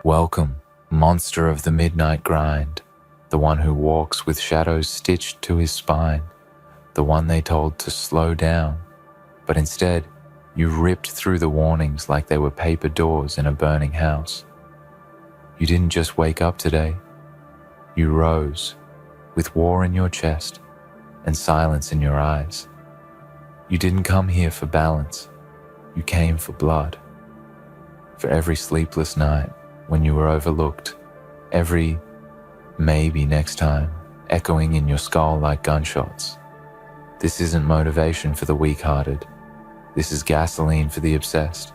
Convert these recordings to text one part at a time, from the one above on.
Welcome, monster of the midnight grind, the one who walks with shadows stitched to his spine, the one they told to slow down, but instead you ripped through the warnings like they were paper doors in a burning house. You didn't just wake up today, you rose, with war in your chest and silence in your eyes. You didn't come here for balance, you came for blood. For every sleepless night when you were overlooked, every maybe next time echoing in your skull like gunshots. This isn't motivation for the weak-hearted. This is gasoline for the obsessed,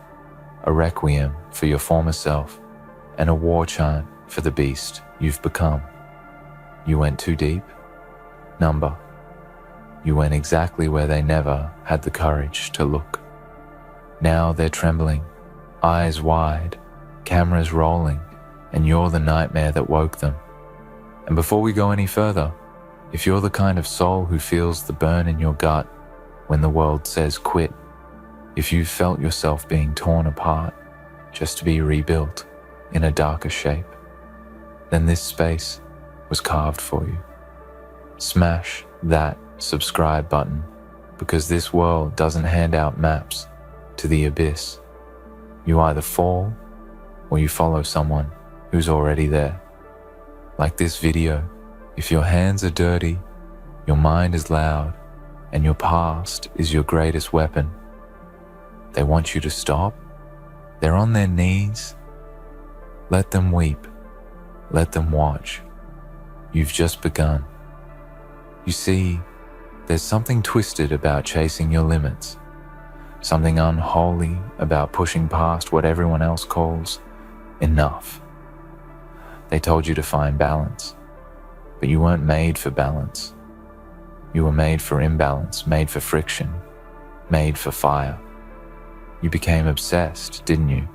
a requiem for your former self, and a war chant for the beast you've become. You went too deep? Number. You went exactly where they never had the courage to look. Now they're trembling, eyes wide, cameras rolling, and you're the nightmare that woke them. And before we go any further, if you're the kind of soul who feels the burn in your gut when the world says quit, if you've felt yourself being torn apart just to be rebuilt in a darker shape, then this space was carved for you. Smash that subscribe button, because this world doesn't hand out maps to the abyss. You either fall or you follow someone who's already there. Like this video, if your hands are dirty, your mind is loud, and your past is your greatest weapon, they want you to stop. They're on their knees. Let them weep. Let them watch. You've just begun. You see, there's something twisted about chasing your limits, something unholy about pushing past what everyone else calls enough. They told you to find balance, but you weren't made for balance. You were made for imbalance, made for friction, made for fire. You became obsessed, didn't you?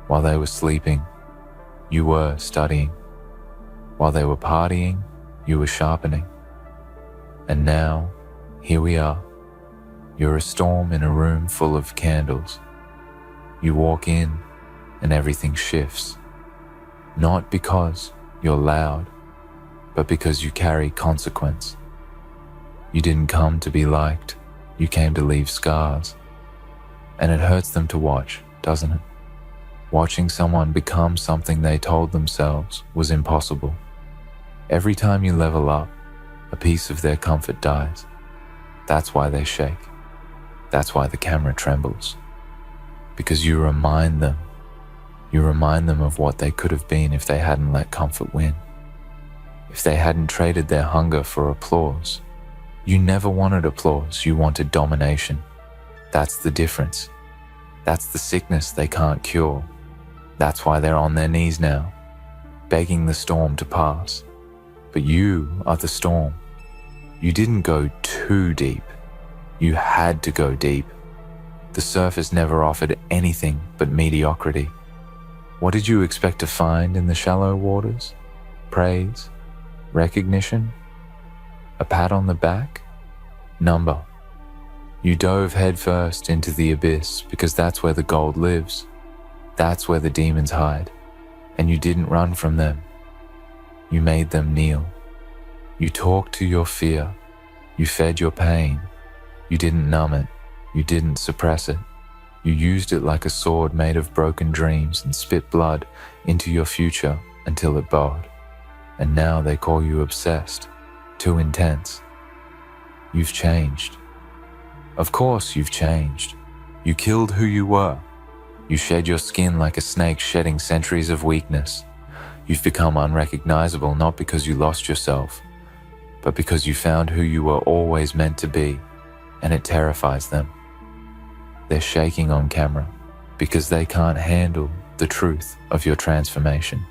While they were sleeping, you were studying. While they were partying, you were sharpening. And now, here we are. You're a storm in a room full of candles. You walk in and everything shifts. Not because you're loud, but because you carry consequence. You didn't come to be liked, you came to leave scars. And it hurts them to watch, doesn't it? Watching someone become something they told themselves was impossible. Every time you level up, a piece of their comfort dies. That's why they shake. That's why the camera trembles. Because you remind them of what they could have been if they hadn't let comfort win. If they hadn't traded their hunger for applause. You never wanted applause, you wanted domination. That's the difference. That's the sickness they can't cure. That's why they're on their knees now, begging the storm to pass. But you are the storm. You didn't go too deep. You had to go deep. The surface never offered anything but mediocrity. What did you expect to find in the shallow waters? Praise? Recognition? A pat on the back? Number. You dove headfirst into the abyss because that's where the gold lives. That's where the demons hide. And you didn't run from them. You made them kneel. You talked to your fear. You fed your pain. You didn't numb it. You didn't suppress it. You used it like a sword made of broken dreams and spit blood into your future until it bowed. And now they call you obsessed, too intense. You've changed. Of course you've changed. You killed who you were. You shed your skin like a snake shedding centuries of weakness. You've become unrecognizable not because you lost yourself, but because you found who you were always meant to be, and it terrifies them. They're shaking on camera because they can't handle the truth of your transformation.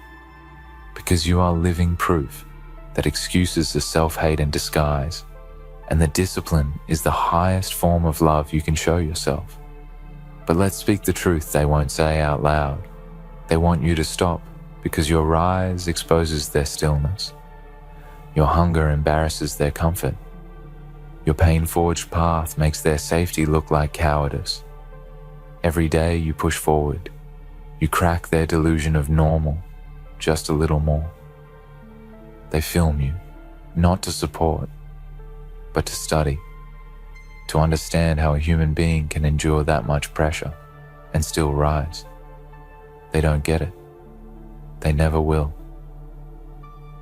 Because you are living proof that excuses are self-hate in disguise, and that discipline is the highest form of love you can show yourself. But let's speak the truth they won't say out loud. They want you to stop because your rise exposes their stillness. Your hunger embarrasses their comfort. Your pain-forged path makes their safety look like cowardice. Every day you push forward. You crack their delusion of normal just a little more. They film you, not to support, but to study, to understand how a human being can endure that much pressure and still rise. They don't get it. They never will.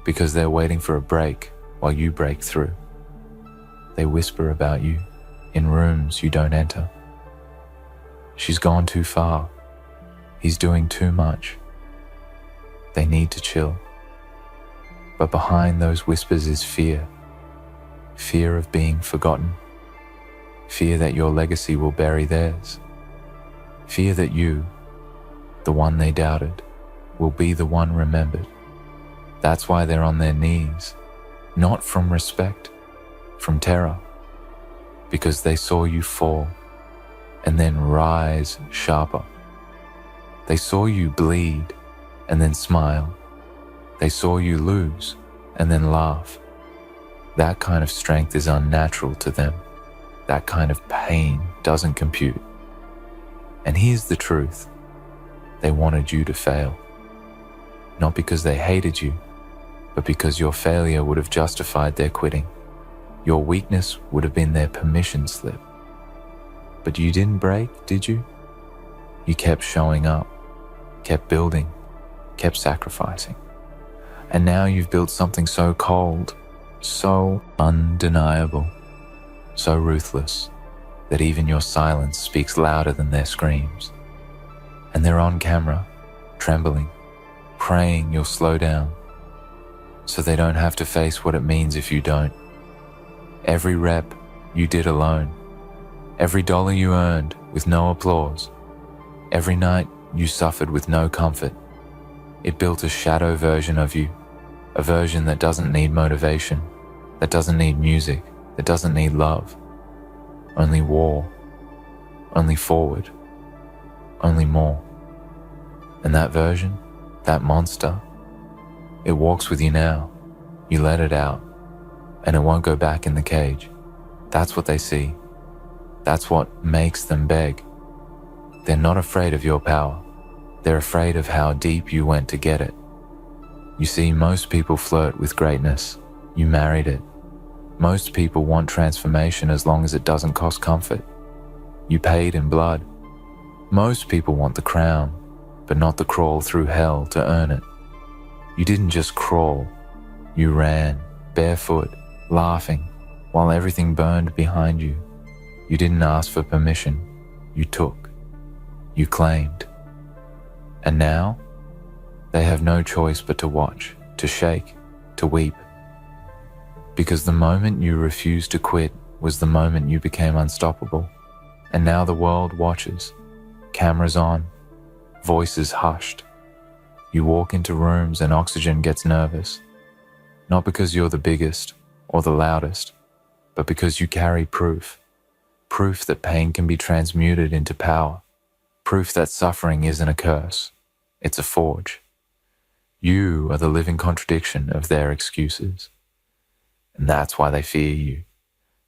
Because they're waiting for a break while you break through. They whisper about you in rooms you don't enter. She's gone too far. He's doing too much. They need to chill. But behind those whispers is fear. Fear of being forgotten. Fear that your legacy will bury theirs. Fear that you, the one they doubted, will be the one remembered. That's why they're on their knees, not from respect, from terror, because they saw you fall and then rise sharper. They saw you bleed and then smile. They saw you lose and then laugh. That kind of strength is unnatural to them. That kind of pain doesn't compute. And here's the truth. They wanted you to fail. Not because they hated you, but because your failure would have justified their quitting. Your weakness would have been their permission slip. But you didn't break, did you? You kept showing up, kept building, kept sacrificing. And now you've built something so cold, so undeniable, so ruthless, that even your silence speaks louder than their screams. And they're on camera, trembling, praying you'll slow down, so they don't have to face what it means if you don't. Every rep you did alone, every dollar you earned with no applause, every night you suffered with no comfort, it built a shadow version of you, a version that doesn't need motivation, that doesn't need music, that doesn't need love. Only war, only forward, only more. And that version, that monster, it walks with you now. You let it out, and it won't go back in the cage. That's what they see. That's what makes them beg. They're not afraid of your power. They're afraid of how deep you went to get it. You see, most people flirt with greatness. You married it. Most people want transformation as long as it doesn't cost comfort. You paid in blood. Most people want the crown, but not the crawl through hell to earn it. You didn't just crawl. You ran, barefoot, laughing, while everything burned behind you. You didn't ask for permission. You took. You claimed. And now, they have no choice but to watch, to shake, to weep. Because the moment you refused to quit was the moment you became unstoppable. And now the world watches, cameras on, voices hushed. You walk into rooms and oxygen gets nervous. Not because you're the biggest or the loudest, but because you carry proof. Proof that pain can be transmuted into power. Proof that suffering isn't a curse. It's a forge. You are the living contradiction of their excuses. And that's why they fear you.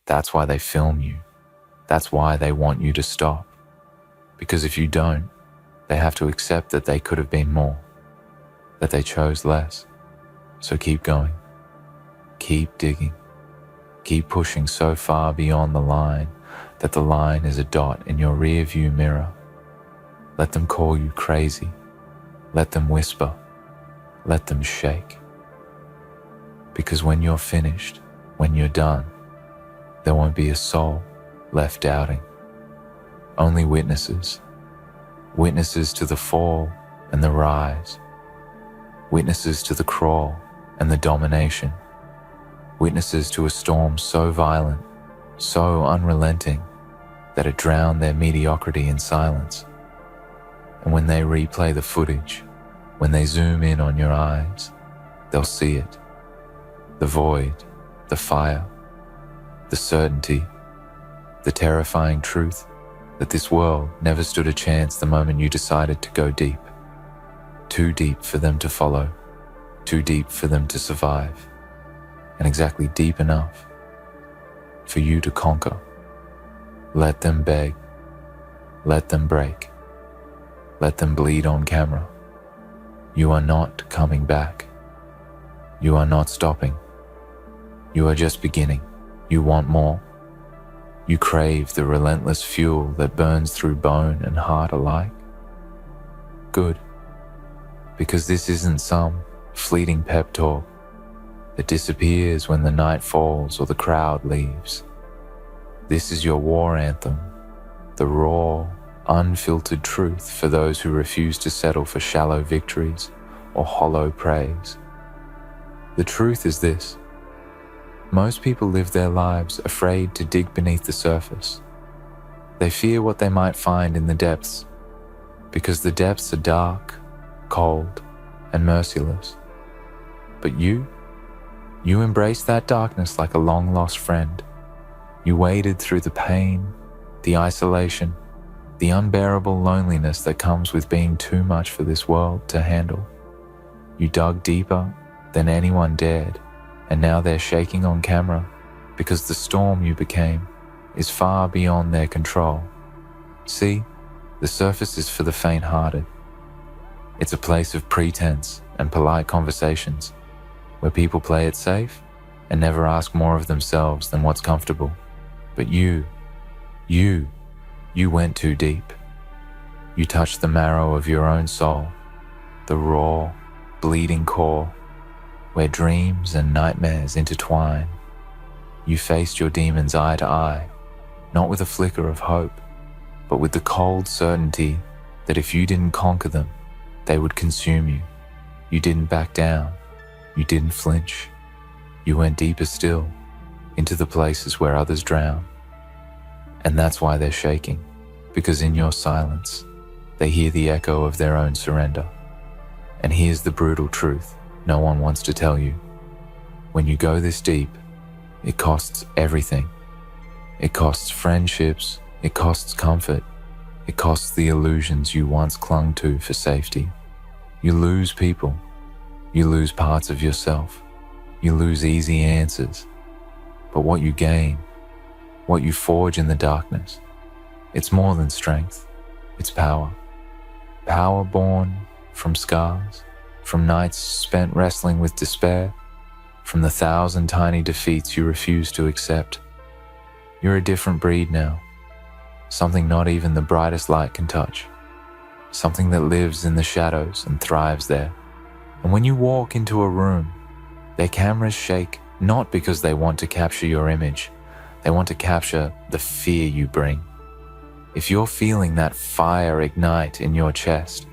That's why they film you. That's why they want you to stop. Because if you don't, they have to accept that they could have been more, that they chose less. So keep going. Keep digging. Keep pushing so far beyond the line that the line is a dot in your rearview mirror. Let them call you crazy. Let them whisper. Let them shake. Because when you're finished, when you're done, there won't be a soul left doubting. Only witnesses. Witnesses to the fall and the rise. Witnesses to the crawl and the domination. Witnesses to a storm so violent, so unrelenting, that it drowned their mediocrity in silence. And when they replay the footage, when they zoom in on your eyes, they'll see it. The void, the fire, the certainty, the terrifying truth that this world never stood a chance the moment you decided to go deep. Too deep for them to follow, too deep for them to survive, and exactly deep enough for you to conquer. Let them beg, let them break, Let them bleed on camera. You are not coming back. You are not stopping. You are just beginning. You want more. You crave the relentless fuel that burns through bone and heart alike. Good. Because this isn't some fleeting pep talk that disappears when the night falls or the crowd leaves. This is your war anthem, the raw, unfiltered truth for those who refuse to settle for shallow victories or hollow praise. The truth is this: most people live their lives afraid to dig beneath the surface. They fear what they might find in the depths, because the depths are dark, cold, and merciless. But you embraced that darkness like a long-lost friend. You waded through the pain, the isolation, the unbearable loneliness that comes with being too much for this world to handle. You dug deeper than anyone dared, and now they're shaking on camera because the storm you became is far beyond their control. See, the surface is for the faint-hearted. It's a place of pretense and polite conversations where people play it safe and never ask more of themselves than what's comfortable. But you went too deep. You touched the marrow of your own soul, the raw, bleeding core, where dreams and nightmares intertwine. You faced your demons eye to eye, not with a flicker of hope, but with the cold certainty that if you didn't conquer them, they would consume you. You didn't back down. You didn't flinch. You went deeper still, into the places where others drown. And that's why they're shaking, because in your silence, they hear the echo of their own surrender. And here's the brutal truth no one wants to tell you. When you go this deep, it costs everything. It costs friendships, it costs comfort, it costs the illusions you once clung to for safety. You lose people, you lose parts of yourself, you lose easy answers. But what you gain, what you forge in the darkness, it's more than strength, it's power. Power born from scars, from nights spent wrestling with despair, from the 1,000 tiny defeats you refuse to accept. You're a different breed now, something not even the brightest light can touch, something that lives in the shadows and thrives there. And when you walk into a room, their cameras shake not because they want to capture your image, they want to capture the fear you bring. If you're feeling that fire ignite in your chest,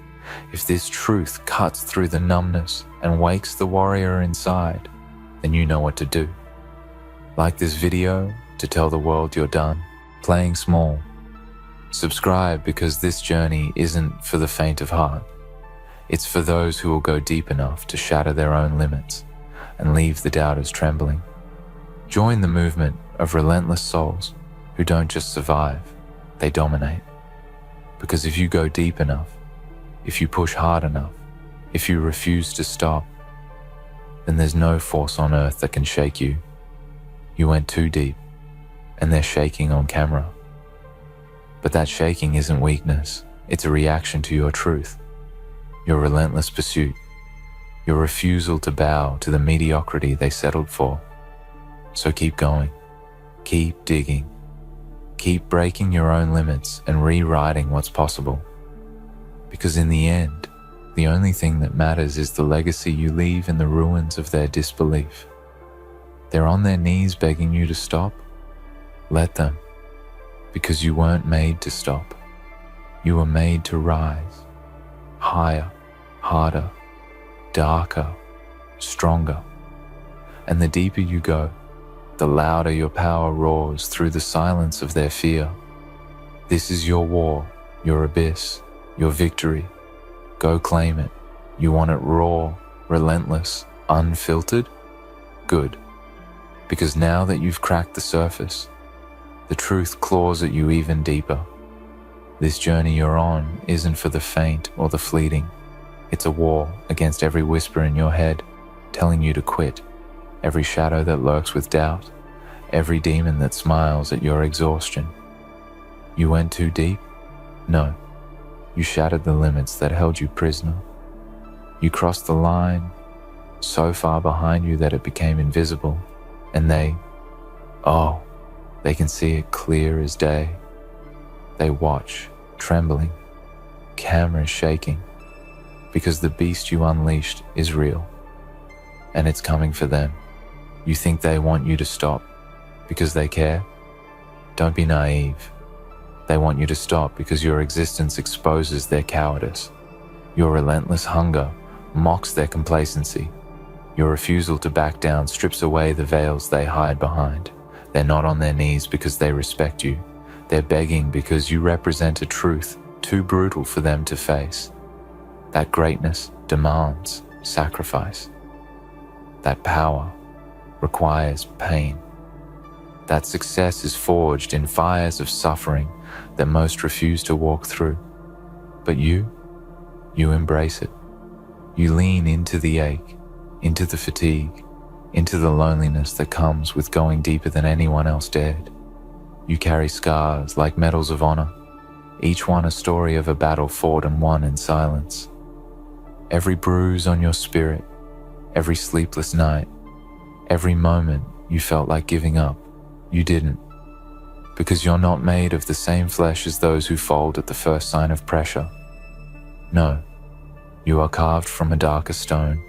if this truth cuts through the numbness and wakes the warrior inside, then you know what to do. Like this video to tell the world you're done playing small. Subscribe because this journey isn't for the faint of heart. It's for those who will go deep enough to shatter their own limits and leave the doubters trembling. Join the movement of relentless souls who don't just survive, they dominate. Because if you go deep enough, if you push hard enough, if you refuse to stop, then there's no force on earth that can shake you. You went too deep, and they're shaking on camera. But that shaking isn't weakness, it's a reaction to your truth, your relentless pursuit, your refusal to bow to the mediocrity they settled for. So keep going, keep digging, keep breaking your own limits and rewriting what's possible. Because in the end, the only thing that matters is the legacy you leave in the ruins of their disbelief. They're on their knees begging you to stop. Let them, because you weren't made to stop. You were made to rise, higher, harder, darker, stronger. And the deeper you go, the louder your power roars through the silence of their fear. This is your war, your abyss, your victory. Go claim it. You want it raw, relentless, unfiltered? Good. Because now that you've cracked the surface, the truth claws at you even deeper. This journey you're on isn't for the faint or the fleeting. It's a war against every whisper in your head telling you to quit, every shadow that lurks with doubt, every demon that smiles at your exhaustion. You went too deep? No. You shattered the limits that held you prisoner. You crossed the line so far behind you that it became invisible, and they can see it clear as day. They watch, trembling, cameras shaking, because the beast you unleashed is real, and it's coming for them. You think they want you to stop because they care? Don't be naive. They want you to stop because your existence exposes their cowardice. Your relentless hunger mocks their complacency. Your refusal to back down strips away the veils they hide behind. They're not on their knees because they respect you. They're begging because you represent a truth too brutal for them to face. That greatness demands sacrifice. That power requires pain. That success is forged in fires of suffering that most refuse to walk through. But you embrace it. You lean into the ache, into the fatigue, into the loneliness that comes with going deeper than anyone else dared. You carry scars like medals of honor, each one a story of a battle fought and won in silence. Every bruise on your spirit, every sleepless night, every moment you felt like giving up, you didn't. Because you're not made of the same flesh as those who fold at the first sign of pressure. No, you are carved from a darker stone.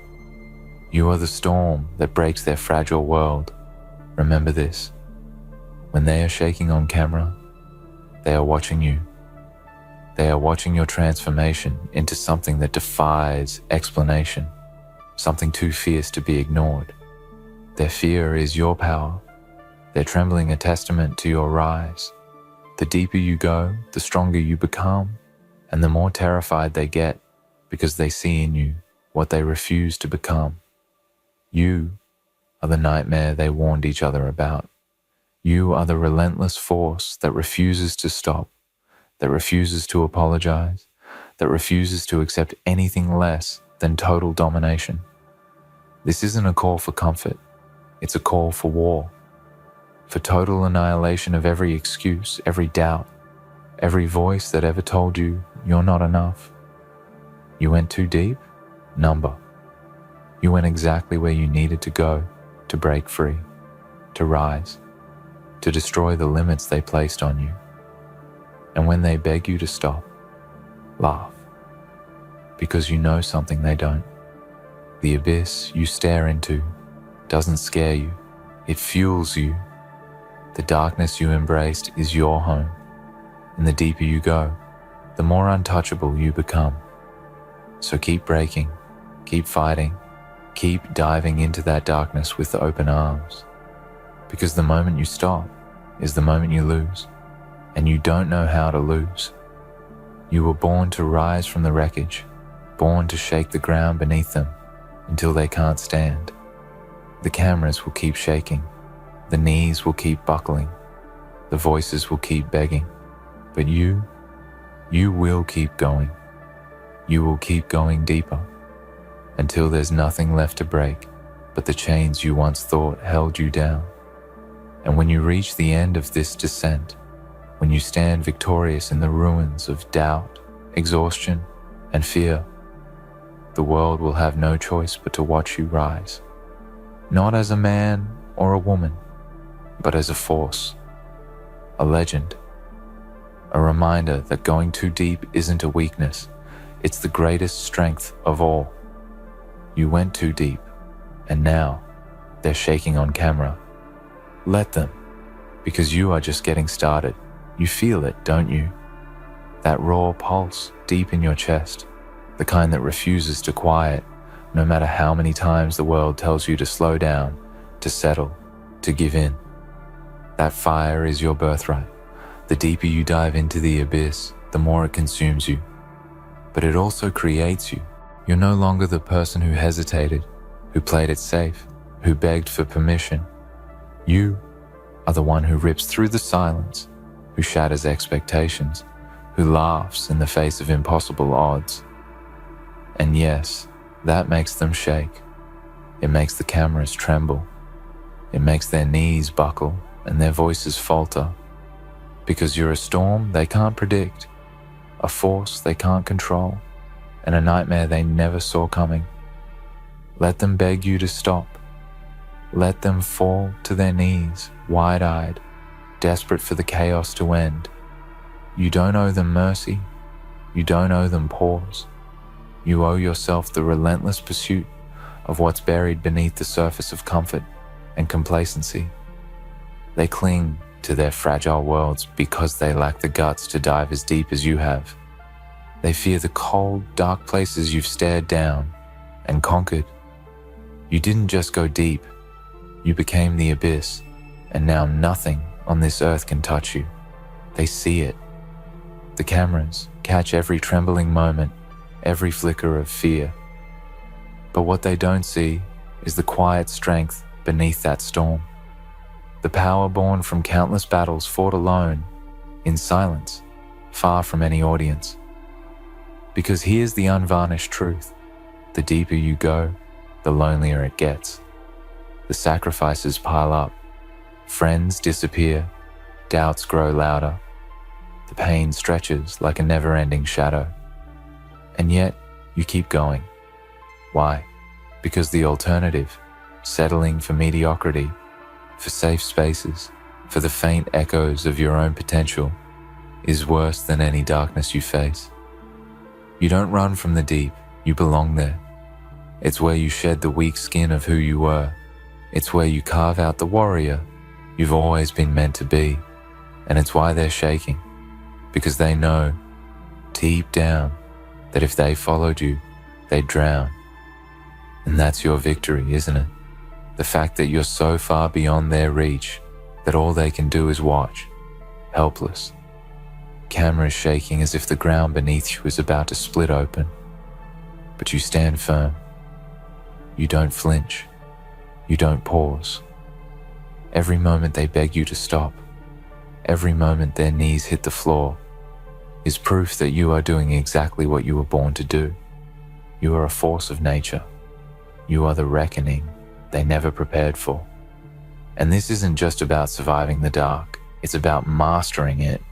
You are the storm that breaks their fragile world. Remember this. When they are shaking on camera, they are watching you. They are watching your transformation into something that defies explanation, something too fierce to be ignored. Their fear is your power. Their trembling a testament to your rise. The deeper you go, the stronger you become, and the more terrified they get because they see in you what they refuse to become. You are the nightmare they warned each other about. You are the relentless force that refuses to stop, that refuses to apologize, that refuses to accept anything less than total domination. This isn't a call for comfort, it's a call for war. For total annihilation of every excuse, every doubt, every voice that ever told you you're not enough. You went too deep? Number. You went exactly where you needed to go to break free, to rise, to destroy the limits they placed on you. And when they beg you to stop, laugh, because you know something they don't. The abyss you stare into doesn't scare you, it fuels you. The darkness you embraced is your home, and the deeper you go, the more untouchable you become. So keep breaking, keep fighting, keep diving into that darkness with open arms, because the moment you stop is the moment you lose, and you don't know how to lose. You were born to rise from the wreckage, born to shake the ground beneath them until they can't stand. The cameras will keep shaking, the knees will keep buckling, the voices will keep begging, but you will keep going. You will keep going deeper until there's nothing left to break but the chains you once thought held you down. And when you reach the end of this descent, when you stand victorious in the ruins of doubt, exhaustion, and fear, the world will have no choice but to watch you rise. Not as a man or a woman, but as a force, a legend, a reminder that going too deep isn't a weakness, it's the greatest strength of all. You went too deep, and now they're shaking on camera. Let them, because you are just getting started. You feel it, don't you? That raw pulse deep in your chest, the kind that refuses to quiet, no matter how many times the world tells you to slow down, to settle, to give in. That fire is your birthright. The deeper you dive into the abyss, the more it consumes you. But it also creates you. You're no longer the person who hesitated, who played it safe, who begged for permission. You are the one who rips through the silence, who shatters expectations, who laughs in the face of impossible odds. And yes, that makes them shake. It makes the cameras tremble. It makes their knees buckle and their voices falter. Because you're a storm they can't predict. a force they can't control, and a nightmare they never saw coming. Let them beg you to stop. Let them fall to their knees, wide-eyed, desperate for the chaos to end. You don't owe them mercy. You don't owe them pause. You owe yourself the relentless pursuit of what's buried beneath the surface of comfort and complacency. They cling to their fragile worlds because they lack the guts to dive as deep as you have. They fear the cold, dark places you've stared down and conquered. You didn't just go deep, you became the abyss, and now nothing on this earth can touch you. They see it. The cameras catch every trembling moment, every flicker of fear. But what they don't see is the quiet strength beneath that storm. The power born from countless battles fought alone, in silence, far from any audience. Because here's the unvarnished truth. The deeper you go, the lonelier it gets. The sacrifices pile up. Friends disappear. Doubts grow louder. The pain stretches like a never-ending shadow. And yet, you keep going. Why? Because the alternative, settling for mediocrity, for safe spaces, for the faint echoes of your own potential, is worse than any darkness you face. You don't run from the deep, you belong there. It's where you shed the weak skin of who you were. It's where you carve out the warrior you've always been meant to be. And it's why they're shaking, because they know, deep down, that if they followed you, they'd drown. And that's your victory, isn't it? The fact that you're so far beyond their reach that all they can do is watch, helpless. Cameras shaking as if the ground beneath you is about to split open. But you stand firm. You don't flinch. You don't pause. Every moment they beg you to stop, every moment their knees hit the floor, is proof that you are doing exactly what you were born to do. You are a force of nature. You are the reckoning they never prepared for. And this isn't just about surviving the dark. It's about mastering it,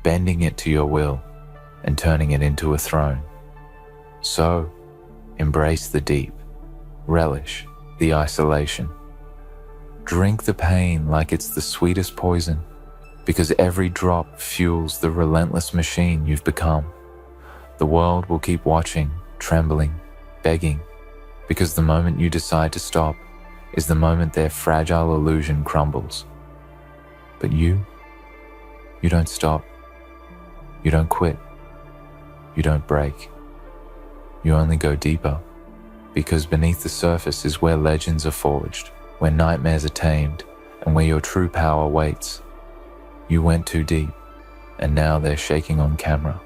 bending it to your will, and turning it into a throne. So, embrace the deep. Relish the isolation. Drink the pain like it's the sweetest poison, because every drop fuels the relentless machine you've become. The world will keep watching, trembling, begging, because the moment you decide to stop is the moment their fragile illusion crumbles. But you don't stop. You don't quit. You don't break. You only go deeper, because beneath the surface is where legends are forged, where nightmares are tamed, and where your true power waits. You went too deep, and now they're shaking on camera.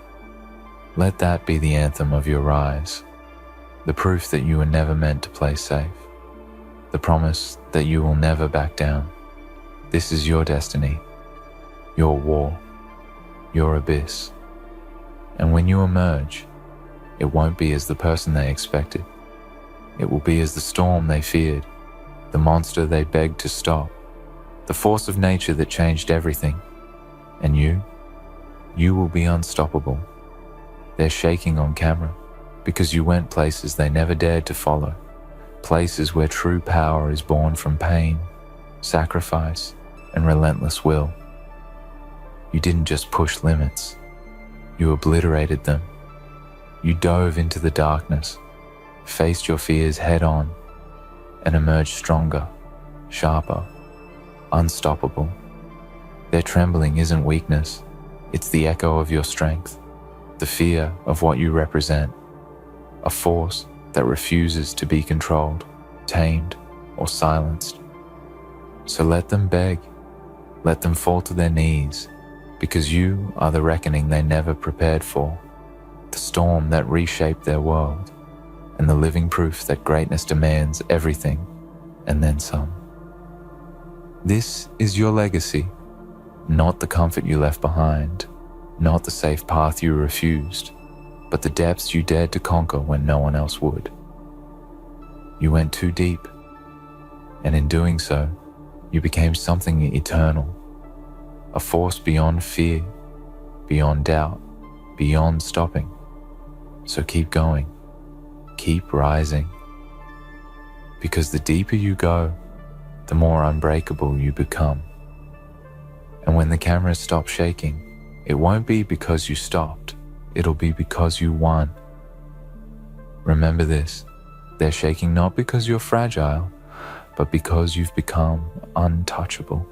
Let that be the anthem of your rise, the proof that you were never meant to play safe, the promise that you will never back down. This is your destiny, your war, your abyss. And when you emerge, it won't be as the person they expected. It will be as the storm they feared, the monster they begged to stop, the force of nature that changed everything. And you will be unstoppable. They're shaking on camera because you went places they never dared to follow, places where true power is born from pain, sacrifice, and relentless will. You didn't just push limits, you obliterated them. You dove into the darkness, faced your fears head on, and emerged stronger, sharper, unstoppable. Their trembling isn't weakness, it's the echo of your strength, the fear of what you represent, a force that refuses to be controlled, tamed, or silenced. So let them beg, let them fall to their knees, because you are the reckoning they never prepared for, the storm that reshaped their world, and the living proof that greatness demands everything and then some. This is your legacy, not the comfort you left behind, not the safe path you refused, but the depths you dared to conquer when no one else would. You went too deep, and in doing so, you became something eternal, a force beyond fear, beyond doubt, beyond stopping. So keep going, keep rising. Because the deeper you go, the more unbreakable you become. And when the cameras stop shaking, it won't be because you stopped, it'll be because you won. Remember this, they're shaking not because you're fragile, but because you've become untouchable.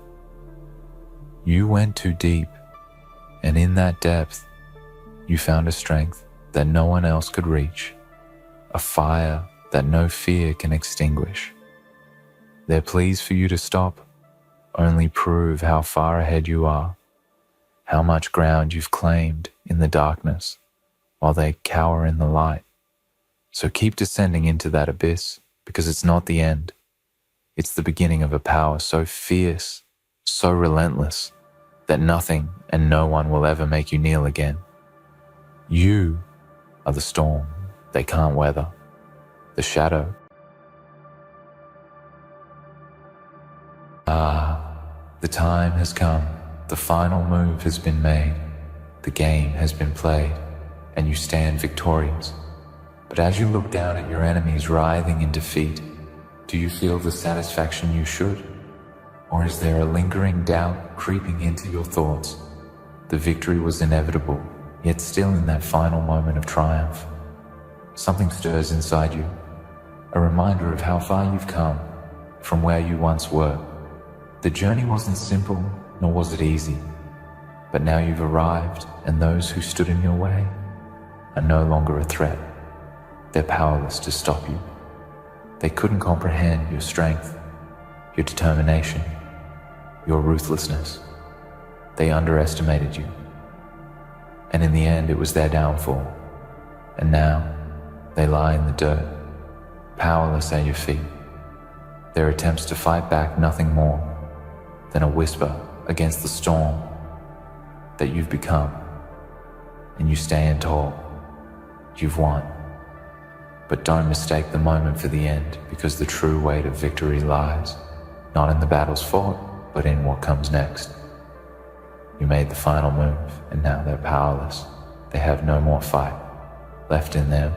You went too deep, and in that depth, you found a strength that no one else could reach, a fire that no fear can extinguish. Their pleas for you to stop only prove how far ahead you are, how much ground you've claimed in the darkness while they cower in the light. So keep descending into that abyss, because it's not the end. It's the beginning of a power so fierce, so relentless, that nothing and no one will ever make you kneel again. You are the storm they can't weather, the shadow. The time has come, the final move has been made, the game has been played, and you stand victorious. But as you look down at your enemies writhing in defeat, do you feel the satisfaction you should? Or is there a lingering doubt creeping into your thoughts? The victory was inevitable, yet still in that final moment of triumph. Something stirs inside you, a reminder of how far you've come from where you once were. The journey wasn't simple, nor was it easy, but now you've arrived, and those who stood in your way are no longer a threat. They're powerless to stop you. They couldn't comprehend your strength, your determination, your ruthlessness. They underestimated you. And in the end, it was their downfall. And now, they lie in the dirt, powerless at your feet. Their attempts to fight back nothing more than a whisper against the storm that you've become. And you stand tall. You've won. But don't mistake the moment for the end, because the true weight of victory lies not in the battles fought, but in what comes next. You made the final move, and now they're powerless. They have no more fight left in them,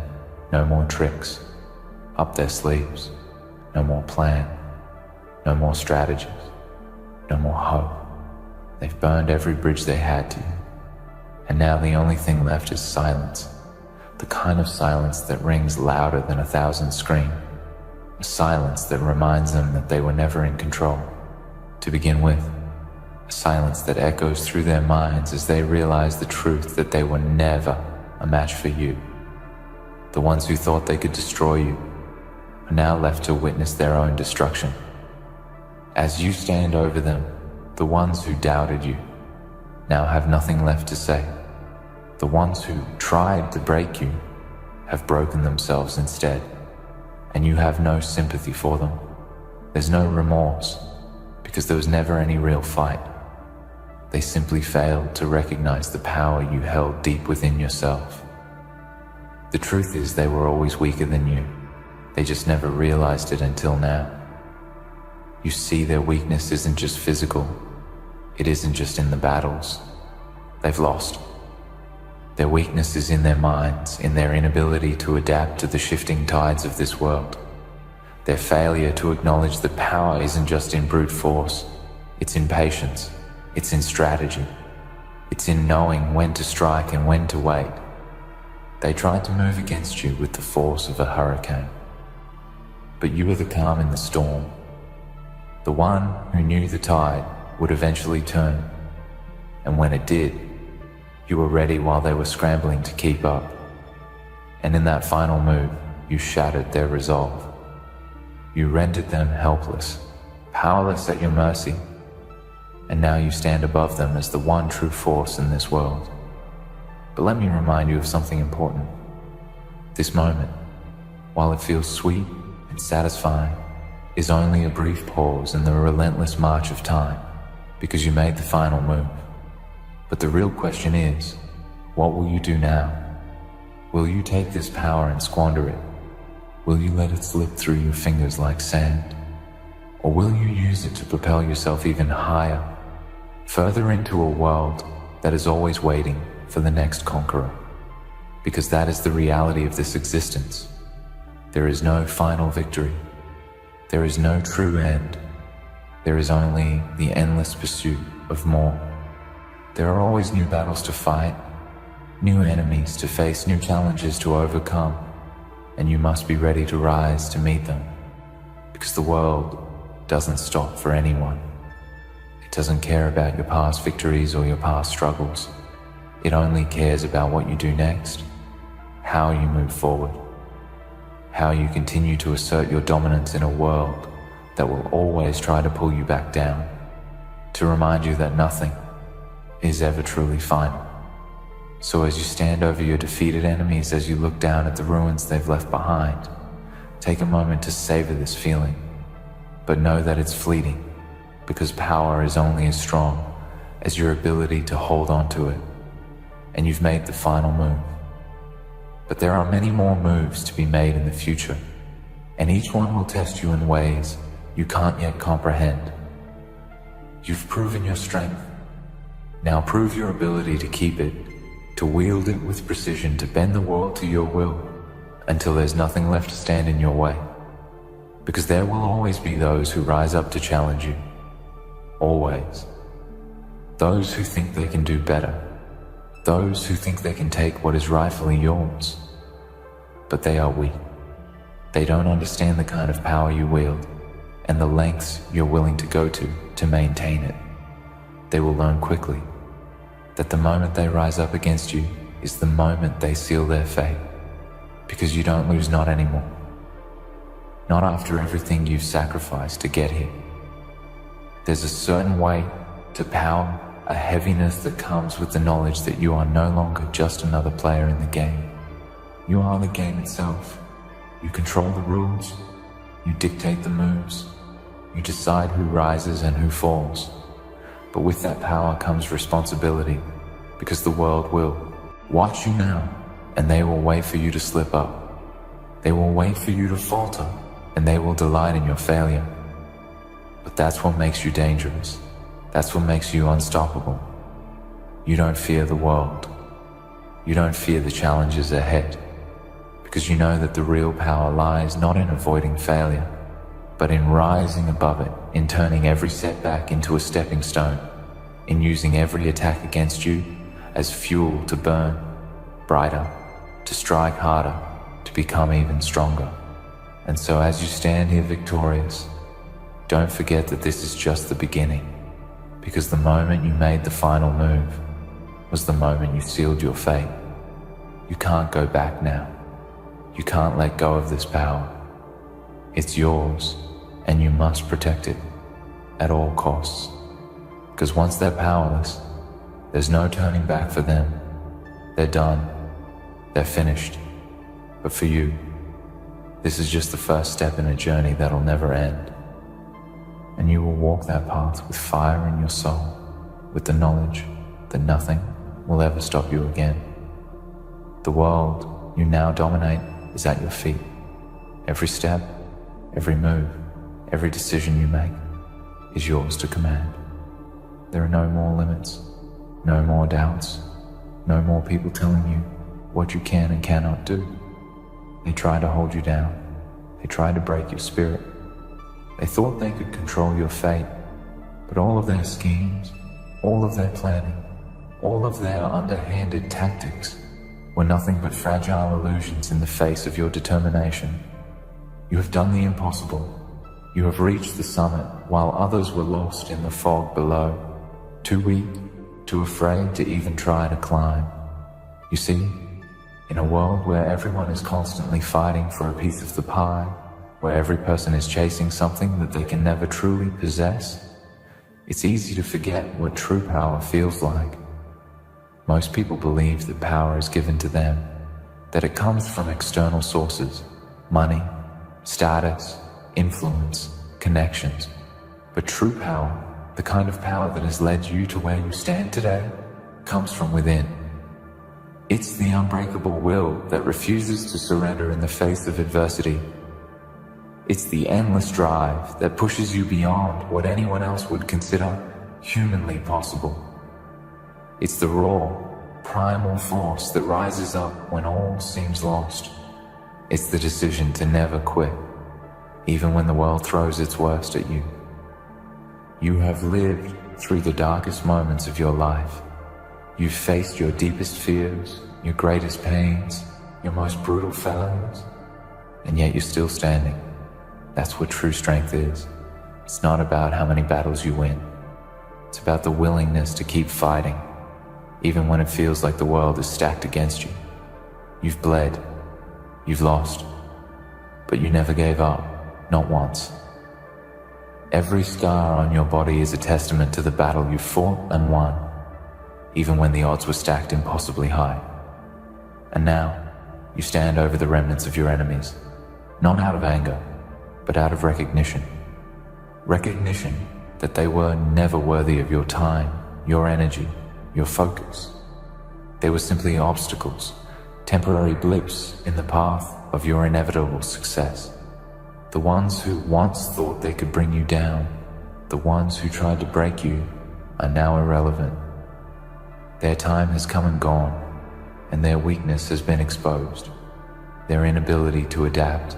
no more tricks up their sleeves, no more plan, no more strategies, no more hope. They've burned every bridge they had to you, and now the only thing left is silence. The kind of silence that rings louder than 1,000 scream. A silence that reminds them that they were never in control. To begin with, a silence that echoes through their minds as they realize the truth that they were never a match for you. The ones who thought they could destroy you are now left to witness their own destruction. As you stand over them, the ones who doubted you now have nothing left to say. The ones who tried to break you have broken themselves instead, and you have no sympathy for them. There's no remorse, because there was never any real fight. They simply failed to recognize the power you held deep within yourself. The truth is, they were always weaker than you. They just never realized it until now. You see, their weakness isn't just physical. It isn't just in the battles. They've lost. Their weakness is in their minds, in their inability to adapt to the shifting tides of this world. Their failure to acknowledge that power isn't just in brute force. It's in patience. It's in strategy. It's in knowing when to strike and when to wait. They tried to move against you with the force of a hurricane. But you were the calm in the storm. The one who knew the tide would eventually turn. And when it did, you were ready while they were scrambling to keep up. And in that final move, you shattered their resolve. You rendered them helpless, powerless at your mercy. And now you stand above them as the one true force in this world. But let me remind you of something important. This moment, while it feels sweet and satisfying, is only a brief pause in the relentless march of time, because you made the final move. But the real question is, what will you do now? Will you take this power and squander it? Will you let it slip through your fingers like sand? Or will you use it to propel yourself even higher, further into a world that is always waiting for the next conqueror, because that is the reality of this existence. There is no final victory. There is no true end. There is only the endless pursuit of more. There are always new battles to fight, new enemies to face, new challenges to overcome, and you must be ready to rise to meet them, because the world doesn't stop for anyone. It doesn't care about your past victories or your past struggles. It only cares about what you do next, how you move forward, how you continue to assert your dominance in a world that will always try to pull you back down, to remind you that nothing is ever truly final. So as you stand over your defeated enemies, as you look down at the ruins they've left behind, take a moment to savor this feeling, but know that it's fleeting, because power is only as strong as your ability to hold on to it, and you've made the final move. But there are many more moves to be made in the future, and each one will test you in ways you can't yet comprehend. You've proven your strength. Now prove your ability to keep it, to wield it with precision, to bend the world to your will until there's nothing left to stand in your way. Because there will always be those who rise up to challenge you. Always. Those who think they can do better. Those who think they can take what is rightfully yours. But they are weak. They don't understand the kind of power you wield and the lengths you're willing to go to maintain it. They will learn quickly that the moment they rise up against you is the moment they seal their fate, because you don't lose, not anymore. Not after everything you've sacrificed to get here. There's a certain weight to power, a heaviness that comes with the knowledge that you are no longer just another player in the game. You are the game itself. You control the rules, you dictate the moves, you decide who rises and who falls. But with that power comes responsibility, because the world will watch you now, and they will wait for you to slip up. They will wait for you to falter, and they will delight in your failure. But that's what makes you dangerous. That's what makes you unstoppable. You don't fear the world. You don't fear the challenges ahead, because you know that the real power lies not in avoiding failure, but in rising above it, in turning every setback into a stepping stone, in using every attack against you as fuel to burn brighter, to strike harder, to become even stronger. And so as you stand here victorious, don't forget that this is just the beginning, because the moment you made the final move was the moment you sealed your fate. You can't go back now. You can't let go of this power. It's yours, and you must protect it at all costs. Because once they're powerless, there's no turning back for them. They're done. They're finished. But for you, this is just the first step in a journey that'll never end. And you will walk that path with fire in your soul, with the knowledge that nothing will ever stop you again. The world you now dominate is at your feet. Every step, every move, every decision you make is yours to command. There are no more limits, no more doubts, no more people telling you what you can and cannot do. They tried to hold you down. They tried to break your spirit. They thought they could control your fate, but all of their schemes, all of their planning, all of their underhanded tactics were nothing but fragile illusions in the face of your determination. You have done the impossible. You have reached the summit while others were lost in the fog below, too weak, too afraid to even try to climb. You see, in a world where everyone is constantly fighting for a piece of the pie, where every person is chasing something that they can never truly possess, it's easy to forget what true power feels like. Most people believe that power is given to them, that it comes from external sources, money, status, influence, connections. But true power, the kind of power that has led you to where you stand today, comes from within. It's the unbreakable will that refuses to surrender in the face of adversity. It's the endless drive that pushes you beyond what anyone else would consider humanly possible. It's the raw, primal force that rises up when all seems lost. It's the decision to never quit, even when the world throws its worst at you. You have lived through the darkest moments of your life. You've faced your deepest fears, your greatest pains, your most brutal failures, and yet you're still standing. That's what true strength is. It's not about how many battles you win. It's about the willingness to keep fighting, even when it feels like the world is stacked against you. You've bled, you've lost, but you never gave up, not once. Every scar on your body is a testament to the battle you fought and won, even when the odds were stacked impossibly high. And now, you stand over the remnants of your enemies, not out of anger, but out of recognition. Recognition that they were never worthy of your time, your energy, your focus. They were simply obstacles, temporary blips in the path of your inevitable success. The ones who once thought they could bring you down, the ones who tried to break you, are now irrelevant. Their time has come and gone, and their weakness has been exposed. Their inability to adapt,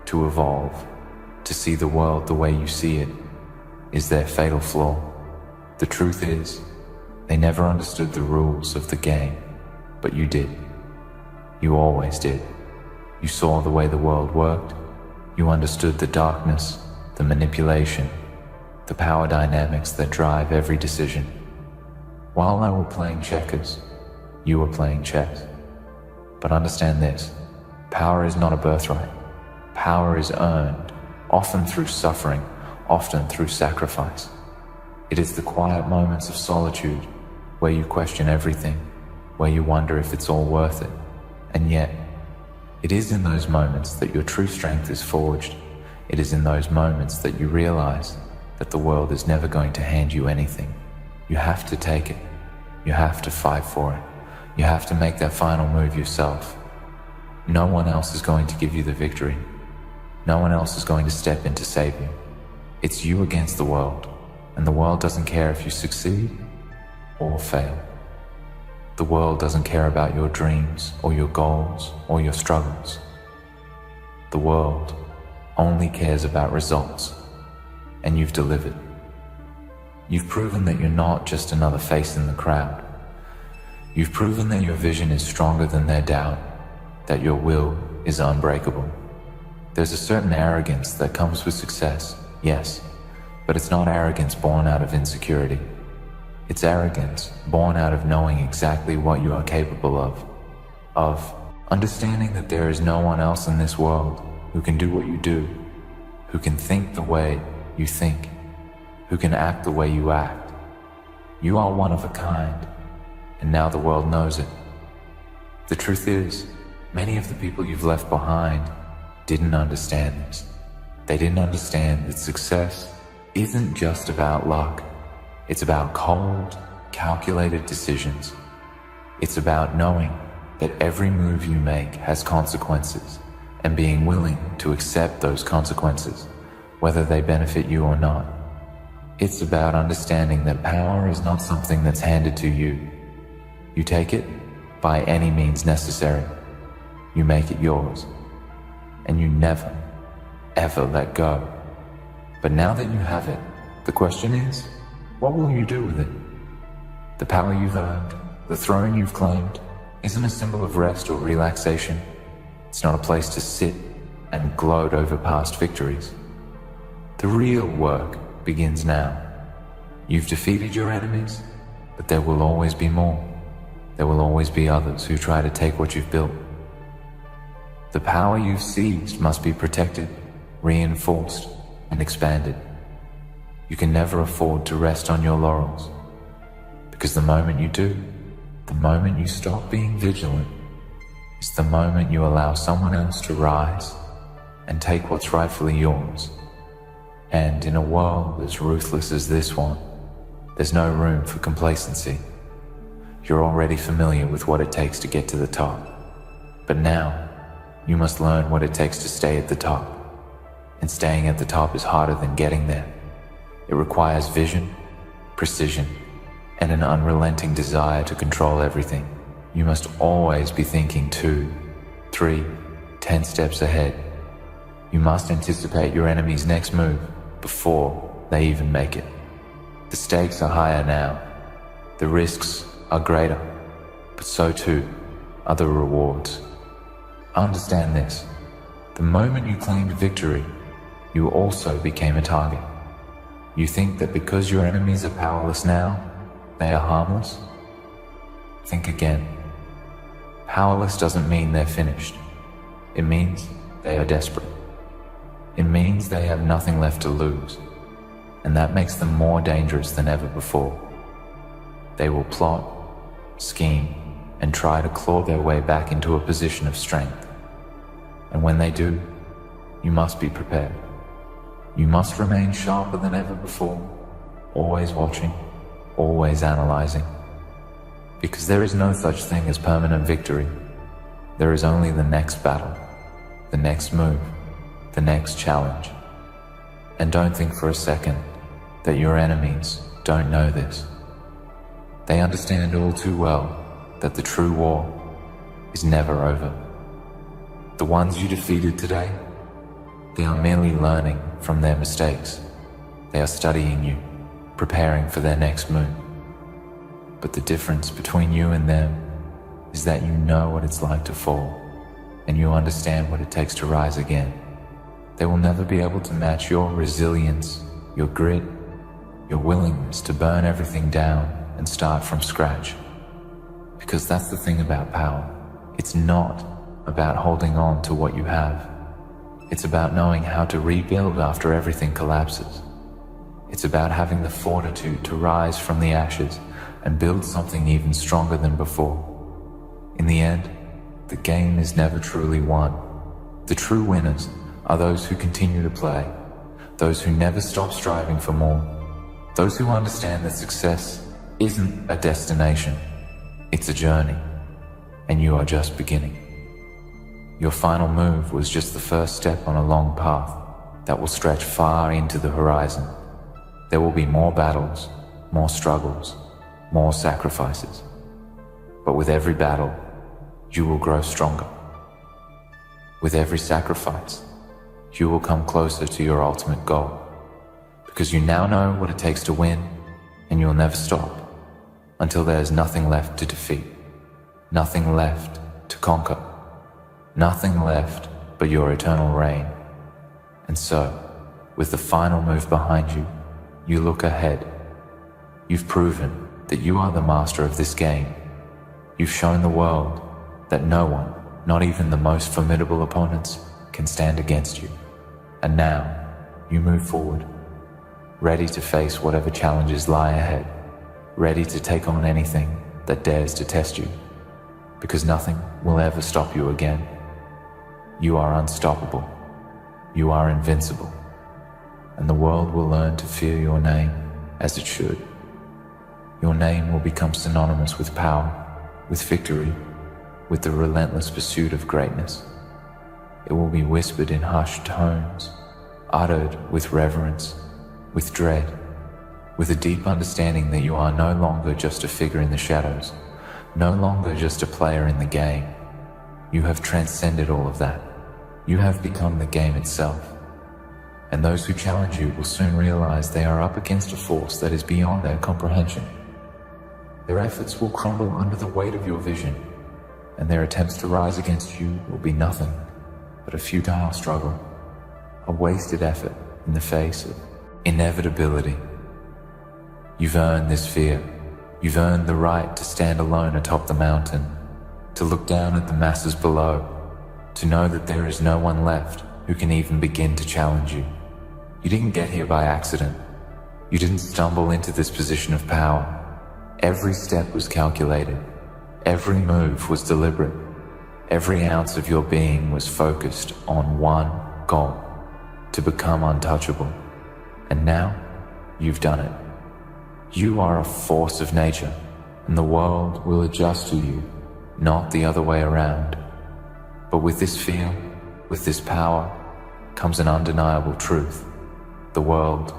to evolve, to see the world the way you see it, is their fatal flaw. The truth is, they never understood the rules of the game, but you did. You always did. You saw the way the world worked. You understood the darkness, the manipulation, the power dynamics that drive every decision. While I were playing checkers, you were playing chess. But understand this, power is not a birthright. Power is earned, often through suffering, often through sacrifice. It is the quiet moments of solitude where you question everything, where you wonder if it's all worth it. And yet, it is in those moments that your true strength is forged. It is in those moments that you realize that the world is never going to hand you anything. You have to take it. You have to fight for it. You have to make that final move yourself. No one else is going to give you the victory. No one else is going to step in to save you. It's you against the world, and the world doesn't care if you succeed or fail. The world doesn't care about your dreams or your goals or your struggles. The world only cares about results, and you've delivered. You've proven that you're not just another face in the crowd. You've proven that your vision is stronger than their doubt, that your will is unbreakable. There's a certain arrogance that comes with success, yes, but it's not arrogance born out of insecurity. It's arrogance born out of knowing exactly what you are capable of understanding that there is no one else in this world who can do what you do, who can think the way you think, who can act the way you act. You are one of a kind, and now the world knows it. The truth is, many of the people you've left behind didn't understand this. They didn't understand that success isn't just about luck. It's about cold, calculated decisions. It's about knowing that every move you make has consequences and being willing to accept those consequences, whether they benefit you or not. It's about understanding that power is not something that's handed to you. You take it by any means necessary. You make it yours, and you never, ever let go. But now that you have it, the question is, what will you do with it? The power you've earned, the throne you've claimed, isn't a symbol of rest or relaxation. It's not a place to sit and gloat over past victories. The real work begins now. You've defeated your enemies, but there will always be more. There will always be others who try to take what you've built. The power you've seized must be protected, reinforced, and expanded. You can never afford to rest on your laurels, because the moment you do, the moment you stop being vigilant, is the moment you allow someone else to rise and take what's rightfully yours. And in a world as ruthless as this one, there's no room for complacency. You're already familiar with what it takes to get to the top, but now you must learn what it takes to stay at the top. And staying at the top is harder than getting there. It requires vision, precision, and an unrelenting desire to control everything. You must always be thinking 2, 3, 10 steps ahead. You must anticipate your enemy's next move before they even make it. The stakes are higher now. The risks are greater, but so too are the rewards. Understand this. The moment you claimed victory, you also became a target. You think that because your enemies are powerless now, they are harmless? Think again. Powerless doesn't mean they're finished. It means they are desperate. It means they have nothing left to lose, and that makes them more dangerous than ever before. They will plot, scheme, and try to claw their way back into a position of strength. And when they do, you must be prepared. You must remain sharper than ever before, always watching, always analyzing. Because there is no such thing as permanent victory. There is only the next battle, the next move, the next challenge. And don't think for a second that your enemies don't know this. They understand all too well that the true war is never over. The ones you defeated today, they are merely learning from their mistakes. They are studying you, preparing for their next move. But the difference between you and them is that you know what it's like to fall, and you understand what it takes to rise again. They will never be able to match your resilience, your grit, your willingness to burn everything down and start from scratch. Because that's the thing about power. It's not about holding on to what you have. It's about knowing how to rebuild after everything collapses. It's about having the fortitude to rise from the ashes and build something even stronger than before. In the end, the game is never truly won. The true winners are those who continue to play, those who never stop striving for more, those who understand that success isn't a destination, it's a journey, and you are just beginning. Your final move was just the first step on a long path that will stretch far into the horizon. There will be more battles, more struggles, more sacrifices. But with every battle, you will grow stronger. With every sacrifice, you will come closer to your ultimate goal. Because you now know what it takes to win, and you'll never stop until there's nothing left to defeat, nothing left to conquer, nothing left but your eternal reign. And so, with the final move behind you, you look ahead. You've proven that you are the master of this game. You've shown the world that no one, not even the most formidable opponents, can stand against you. And now, you move forward, ready to face whatever challenges lie ahead, ready to take on anything that dares to test you, because nothing will ever stop you again. You are unstoppable. You are invincible. And the world will learn to fear your name as it should. Your name will become synonymous with power, with victory, with the relentless pursuit of greatness. It will be whispered in hushed tones, uttered with reverence, with dread, with a deep understanding that you are no longer just a figure in the shadows, no longer just a player in the game. You have transcended all of that. You have become the game itself. And those who challenge you will soon realize they are up against a force that is beyond their comprehension. Their efforts will crumble under the weight of your vision, and their attempts to rise against you will be nothing but a futile struggle, a wasted effort in the face of inevitability. You've earned this fear. You've earned the right to stand alone atop the mountain, to look down at the masses below, to know that there is no one left who can even begin to challenge you. You didn't get here by accident. You didn't stumble into this position of power. Every step was calculated. Every move was deliberate. Every ounce of your being was focused on one goal: to become untouchable. And now, you've done it. You are a force of nature, and the world will adjust to you, not the other way around. But with this fear, with this power, comes an undeniable truth. The world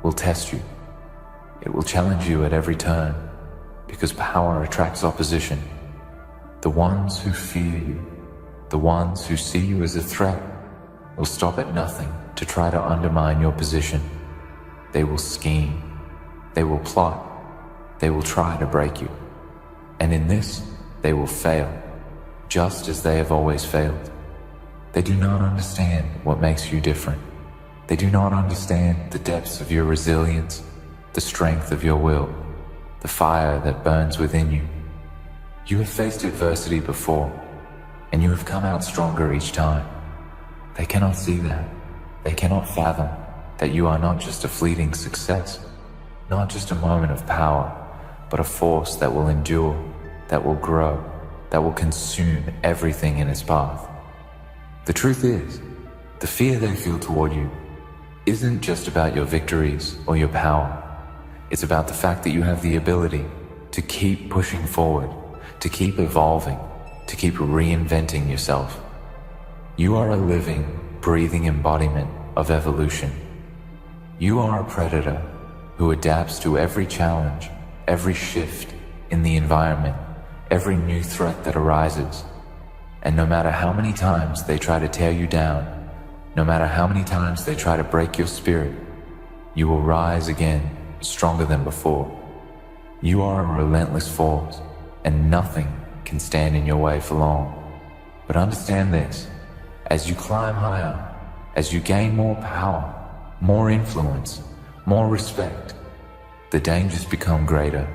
will test you. It will challenge you at every turn, because power attracts opposition. The ones who fear you, the ones who see you as a threat, will stop at nothing to try to undermine your position. They will scheme, they will plot, they will try to break you. And in this, they will fail, just as they have always failed. They do not understand what makes you different. They do not understand the depths of your resilience, the strength of your will, the fire that burns within you. You have faced adversity before, and you have come out stronger each time. They cannot see that. They cannot fathom that you are not just a fleeting success, not just a moment of power, but a force that will endure, that will grow, that will consume everything in its path. The truth is, the fear they feel toward you isn't just about your victories or your power. It's about the fact that you have the ability to keep pushing forward, to keep evolving, to keep reinventing yourself. You are a living, breathing embodiment of evolution. You are a predator who adapts to every challenge, every shift in the environment, every new threat that arises. And no matter how many times they try to tear you down, no matter how many times they try to break your spirit, you will rise again, stronger than before. You are a relentless force, and nothing can stand in your way for long. But understand this, as you climb higher, as you gain more power, more influence, more respect, the dangers become greater.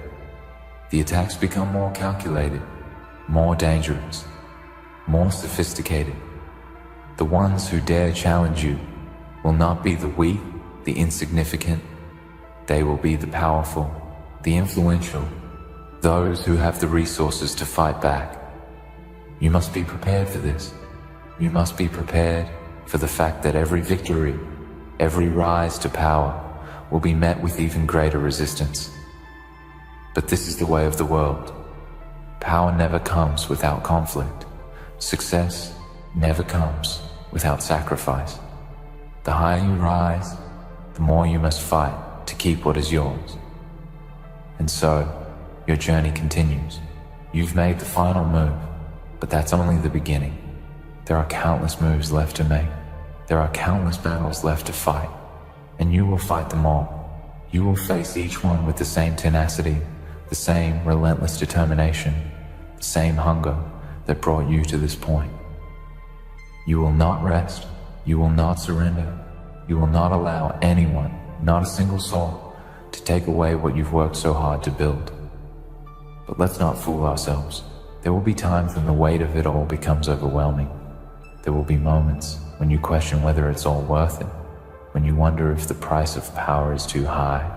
The attacks become more calculated, more dangerous, more sophisticated. The ones who dare challenge you will not be the weak, the insignificant. They will be the powerful, the influential, those who have the resources to fight back. You must be prepared for this. You must be prepared for the fact that every victory, every rise to power will be met with even greater resistance. But this is the way of the world. Power never comes without conflict. Success never comes without sacrifice. The higher you rise, the more you must fight to keep what is yours. And so, your journey continues. You've made the final move, but that's only the beginning. There are countless moves left to make. There are countless battles left to fight, and you will fight them all. You will face each one with the same tenacity, the same relentless determination, the same hunger that brought you to this point. You will not rest. You will not surrender. You will not allow anyone, not a single soul, to take away what you've worked so hard to build. But let's not fool ourselves. There will be times when the weight of it all becomes overwhelming. There will be moments when you question whether it's all worth it, when you wonder if the price of power is too high.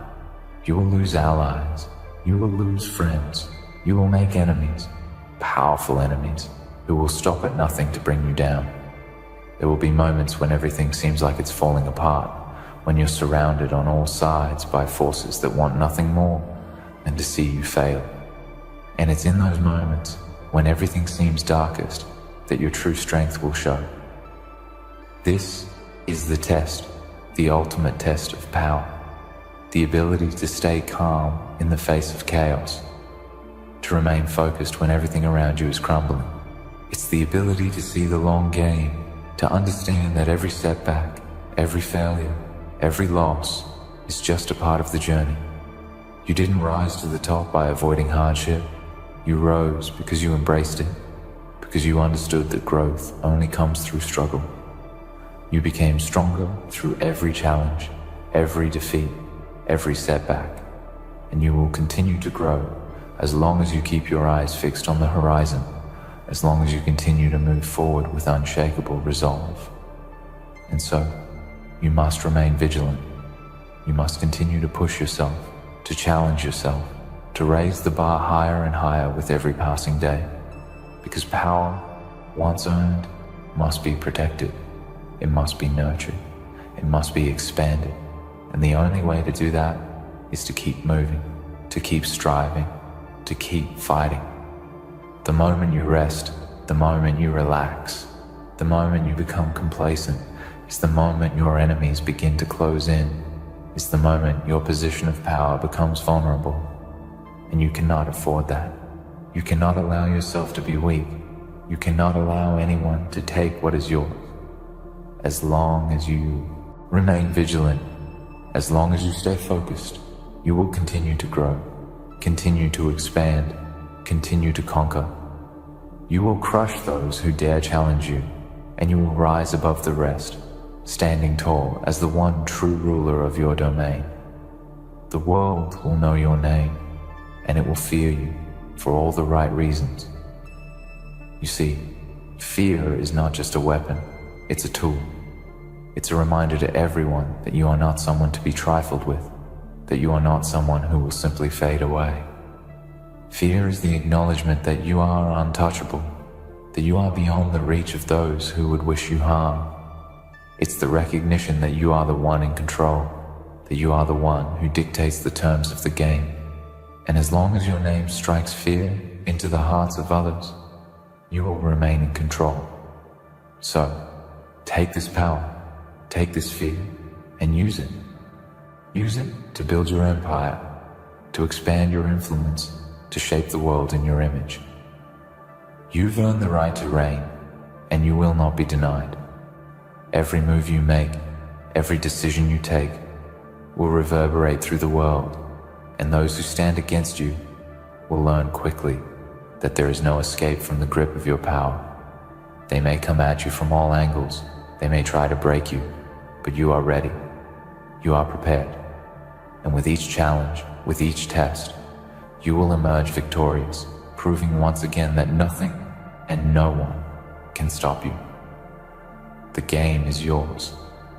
You will lose allies. You will lose friends. You will make enemies, powerful enemies, who will stop at nothing to bring you down. There will be moments when everything seems like it's falling apart, when you're surrounded on all sides by forces that want nothing more than to see you fail. And it's in those moments, when everything seems darkest, that your true strength will show. This is the test, the ultimate test of power. The ability to stay calm in the face of chaos, to remain focused when everything around you is crumbling. It's the ability to see the long game, to understand that every setback, every failure, every loss is just a part of the journey. You didn't rise to the top by avoiding hardship. You rose because you embraced it, because you understood that growth only comes through struggle. You became stronger through every challenge, every defeat, every setback, and you will continue to grow as long as you keep your eyes fixed on the horizon, as long as you continue to move forward with unshakable resolve. And so, you must remain vigilant. You must continue to push yourself, to challenge yourself, to raise the bar higher and higher with every passing day, because power, once earned, must be protected. It must be nurtured. It must be expanded. And the only way to do that is to keep moving, to keep striving, to keep fighting. The moment you rest, the moment you relax, the moment you become complacent, is the moment your enemies begin to close in. It's the moment your position of power becomes vulnerable. And you cannot afford that. You cannot allow yourself to be weak. You cannot allow anyone to take what is yours. As long as you remain vigilant, as long as you stay focused, you will continue to grow, continue to expand, continue to conquer. You will crush those who dare challenge you, and you will rise above the rest, standing tall as the one true ruler of your domain. The world will know your name, and it will fear you for all the right reasons. You see, fear is not just a weapon, it's a tool. It's a reminder to everyone that you are not someone to be trifled with, that you are not someone who will simply fade away. Fear is the acknowledgement that you are untouchable, that you are beyond the reach of those who would wish you harm. It's the recognition that you are the one in control, that you are the one who dictates the terms of the game. And as long as your name strikes fear into the hearts of others, you will remain in control. So, take this power, take this fear, and use it. Use it to build your empire, to expand your influence, to shape the world in your image. You've earned the right to reign, and you will not be denied. Every move you make, every decision you take, will reverberate through the world, and those who stand against you will learn quickly that there is no escape from the grip of your power. They may come at you from all angles, they may try to break you, but you are ready, you are prepared. And with each challenge, with each test, you will emerge victorious, proving once again that nothing and no one can stop you. The game is yours,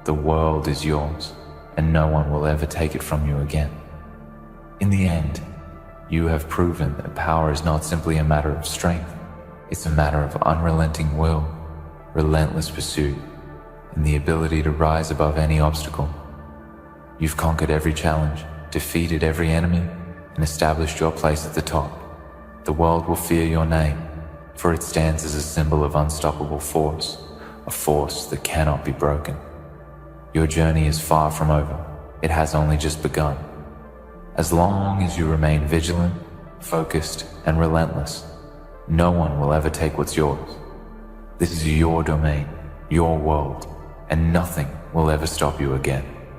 the world is yours, and no one will ever take it from you again. In the end, you have proven that power is not simply a matter of strength, it's a matter of unrelenting will, relentless pursuit, and the ability to rise above any obstacle. You've conquered every challenge, defeated every enemy, and established your place at the top. The world will fear your name, for it stands as a symbol of unstoppable force, a force that cannot be broken. Your journey is far from over, it has only just begun. As long as you remain vigilant, focused, and relentless, no one will ever take what's yours. This is your domain, your world, and nothing will ever stop you again.